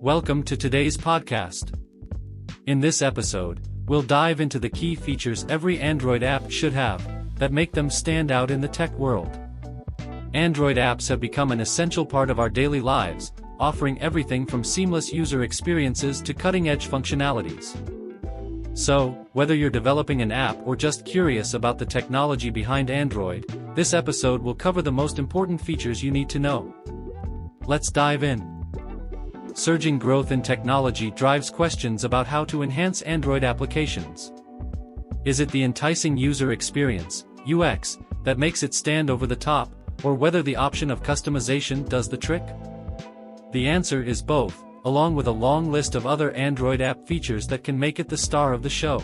Welcome to today's podcast. In this episode, we'll dive into the key features every Android app should have that make them stand out in the tech world. Android apps have become an essential part of our daily lives, offering everything from seamless user experiences to cutting-edge functionalities. So, whether you're developing an app or just curious about the technology behind Android, this episode will cover the most important features you need to know. Let's dive in. Surging growth in technology drives questions about how to enhance Android applications. Is it the enticing user experience, UX, that makes it stand over the top, or whether the option of customization does the trick? The answer is both, along with a long list of other Android app features that can make it the star of the show.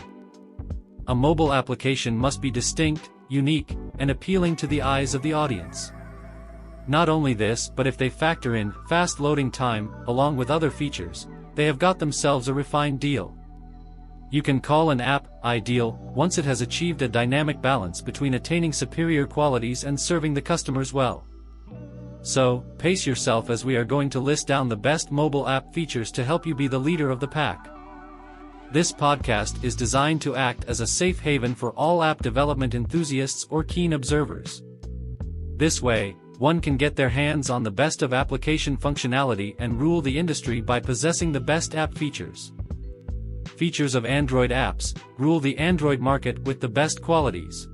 A mobile application must be distinct, unique, and appealing to the eyes of the audience. Not only this, but if they factor in fast loading time, along with other features, they have got themselves a refined deal. You can call an app ideal once it has achieved a dynamic balance between attaining superior qualities and serving the customers well. So, pace yourself as we are going to list down the best mobile app features to help you be the leader of the pack. This podcast is designed to act as a safe haven for all app development enthusiasts or keen observers. This way, one can get their hands on the best of application functionality and rule the industry by possessing the best app features. Features of Android apps rule the Android market with the best qualities.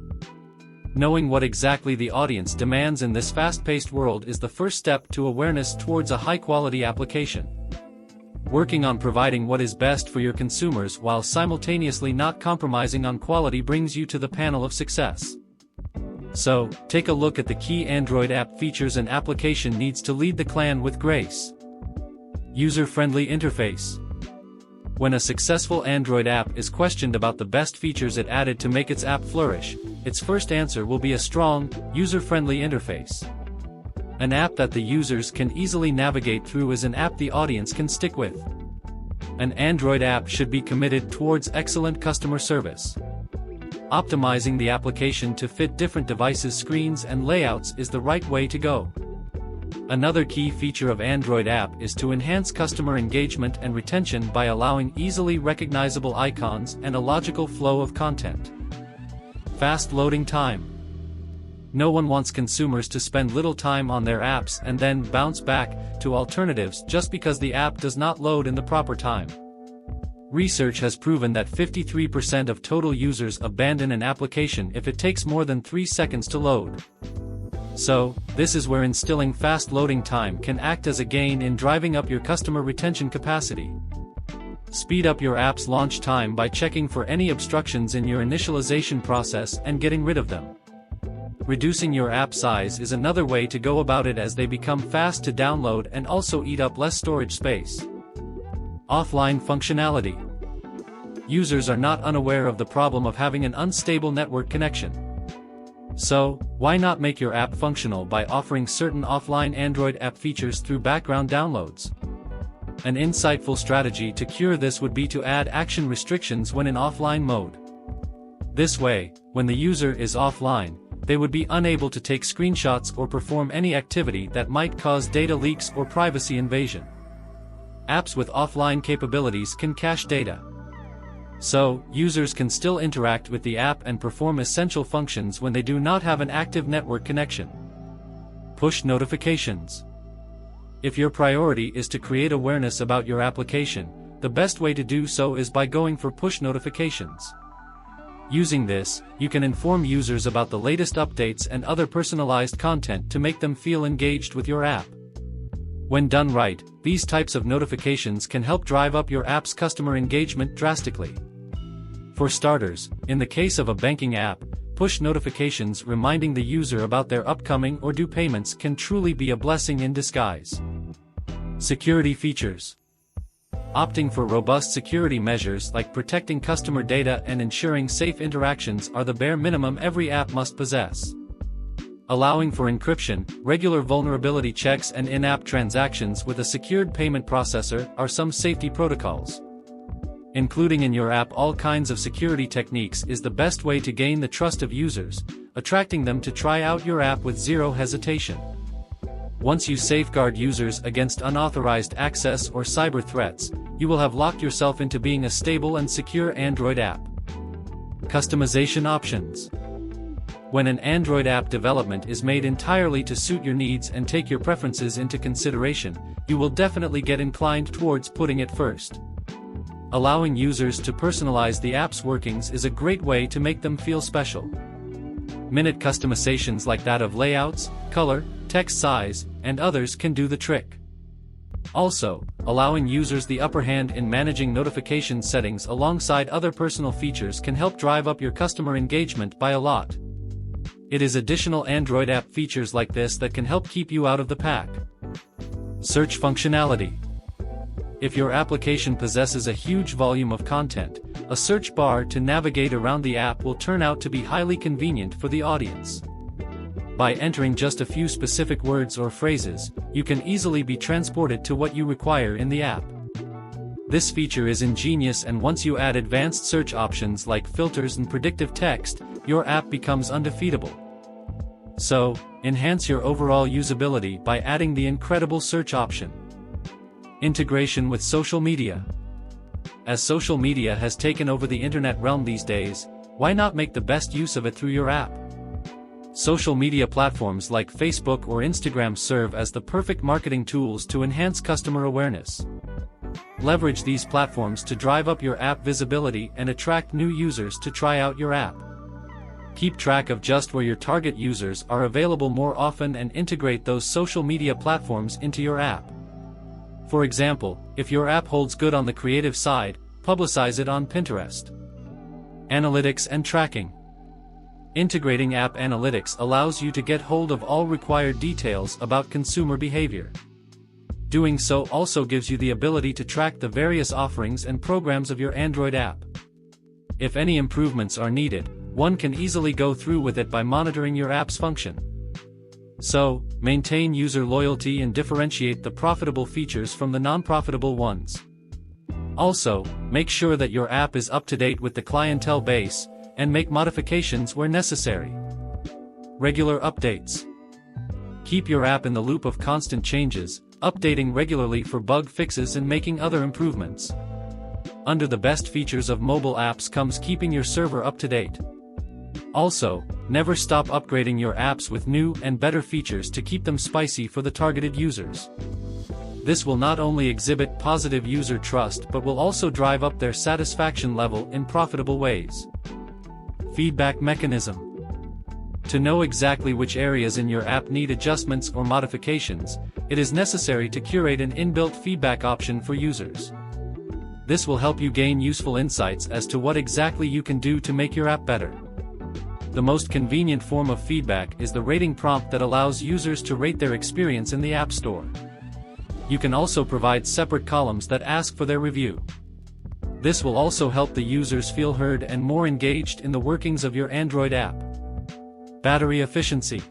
Knowing what exactly the audience demands in this fast-paced world is the first step to awareness towards a high-quality application. Working on providing what is best for your consumers while simultaneously not compromising on quality brings you to the panel of success. So, take a look at the key Android app features an application needs to lead the clan with grace. User-friendly interface. When a successful Android app is questioned about the best features it added to make its app flourish, its first answer will be a strong, user-friendly interface. An app that the users can easily navigate through is an app the audience can stick with. An Android app should be committed towards excellent customer service. Optimizing the application to fit different devices' screens and layouts is the right way to go. Another key feature of Android app is to enhance customer engagement and retention by allowing easily recognizable icons and a logical flow of content. Fast loading time. No one wants consumers to spend little time on their apps and then bounce back to alternatives just because the app does not load in the proper time. Research has proven that 53% of total users abandon an application if it takes more than 3 seconds to load. So, this is where instilling fast loading time can act as a gain in driving up your customer retention capacity. Speed up your app's launch time by checking for any obstructions in your initialization process and getting rid of them. Reducing your app size is another way to go about it as they become fast to download and also eat up less storage space. Offline functionality. Users are not unaware of the problem of having an unstable network connection. So, why not make your app functional by offering certain offline Android app features through background downloads? An insightful strategy to cure this would be to add action restrictions when in offline mode. This way, when the user is offline, they would be unable to take screenshots or perform any activity that might cause data leaks or privacy invasion. Apps with offline capabilities can cache data. So, users can still interact with the app and perform essential functions when they do not have an active network connection. Push notifications. If your priority is to create awareness about your application, the best way to do so is by going for push notifications. Using this, you can inform users about the latest updates and other personalized content to make them feel engaged with your app. When done right, these types of notifications can help drive up your app's customer engagement drastically. For starters, in the case of a banking app, push notifications reminding the user about their upcoming or due payments can truly be a blessing in disguise. Security features. Opting for robust security measures like protecting customer data and ensuring safe interactions are the bare minimum every app must possess. Allowing for encryption, regular vulnerability checks and in-app transactions with a secured payment processor are some safety protocols. Including in your app all kinds of security techniques is the best way to gain the trust of users, attracting them to try out your app with zero hesitation. Once you safeguard users against unauthorized access or cyber threats, you will have locked yourself into being a stable and secure Android app. Customization options. When an Android app development is made entirely to suit your needs and take your preferences into consideration, you will definitely get inclined towards putting it first. Allowing users to personalize the app's workings is a great way to make them feel special. Minute customizations like that of layouts, color, text size, and others can do the trick. Also, allowing users the upper hand in managing notification settings alongside other personal features can help drive up your customer engagement by a lot. It is additional Android app features like this that can help keep you out of the pack. Search functionality. If your application possesses a huge volume of content, a search bar to navigate around the app will turn out to be highly convenient for the audience. By entering just a few specific words or phrases, you can easily be transported to what you require in the app. This feature is ingenious, and once you add advanced search options like filters and predictive text, your app becomes undefeatable. So, enhance your overall usability by adding the incredible search option. Integration with social media. As social media has taken over the internet realm these days, why not make the best use of it through your app? Social media platforms like Facebook or Instagram serve as the perfect marketing tools to enhance customer awareness. Leverage these platforms to drive up your app visibility and attract new users to try out your app. Keep track of just where your target users are available more often and integrate those social media platforms into your app. For example, if your app holds good on the creative side, publicize it on Pinterest. Analytics and tracking. Integrating app analytics allows you to get hold of all required details about consumer behavior. Doing so also gives you the ability to track the various offerings and programs of your Android app. If any improvements are needed, one can easily go through with it by monitoring your app's function. So, maintain user loyalty and differentiate the profitable features from the non-profitable ones. Also, make sure that your app is up to date with the clientele base, and make modifications where necessary. Regular updates. Keep your app in the loop of constant changes, updating regularly for bug fixes and making other improvements. Under the best features of mobile apps comes keeping your server up to date. Also, never stop upgrading your apps with new and better features to keep them spicy for the targeted users. This will not only exhibit positive user trust but will also drive up their satisfaction level in profitable ways. Feedback mechanism. To know exactly which areas in your app need adjustments or modifications, it is necessary to curate an inbuilt feedback option for users. This will help you gain useful insights as to what exactly you can do to make your app better. The most convenient form of feedback is the rating prompt that allows users to rate their experience in the App Store. You can also provide separate columns that ask for their review. This will also help the users feel heard and more engaged in the workings of your Android app. Battery efficiency.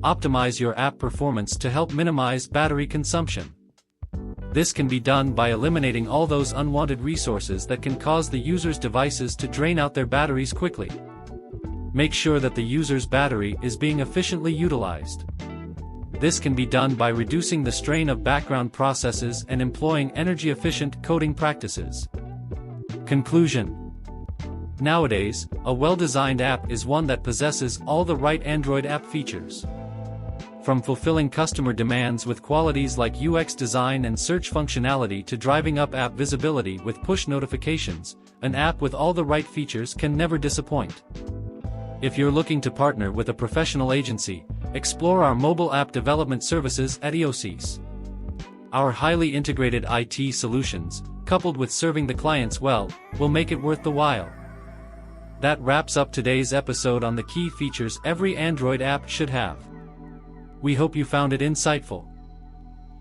Optimize your app performance to help minimize battery consumption. This can be done by eliminating all those unwanted resources that can cause the user's devices to drain out their batteries quickly. Make sure that the user's battery is being efficiently utilized. This can be done by reducing the strain of background processes and employing energy-efficient coding practices. Conclusion. Nowadays, a well-designed app is one that possesses all the right Android app features. From fulfilling customer demands with qualities like UX design and search functionality to driving up app visibility with push notifications, an app with all the right features can never disappoint. If you're looking to partner with a professional agency, explore our mobile app development services at EOSys. Our highly integrated IT solutions, coupled with serving the clients well, will make it worth the while. That wraps up today's episode on the key features every Android app should have. We hope you found it insightful.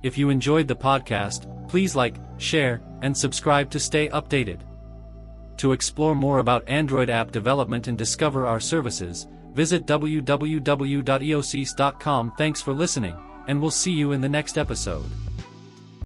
If you enjoyed the podcast, please like, share, and subscribe to stay updated. To explore more about Android app development and discover our services, visit www.eosys.com. Thanks for listening, and we'll see you in the next episode.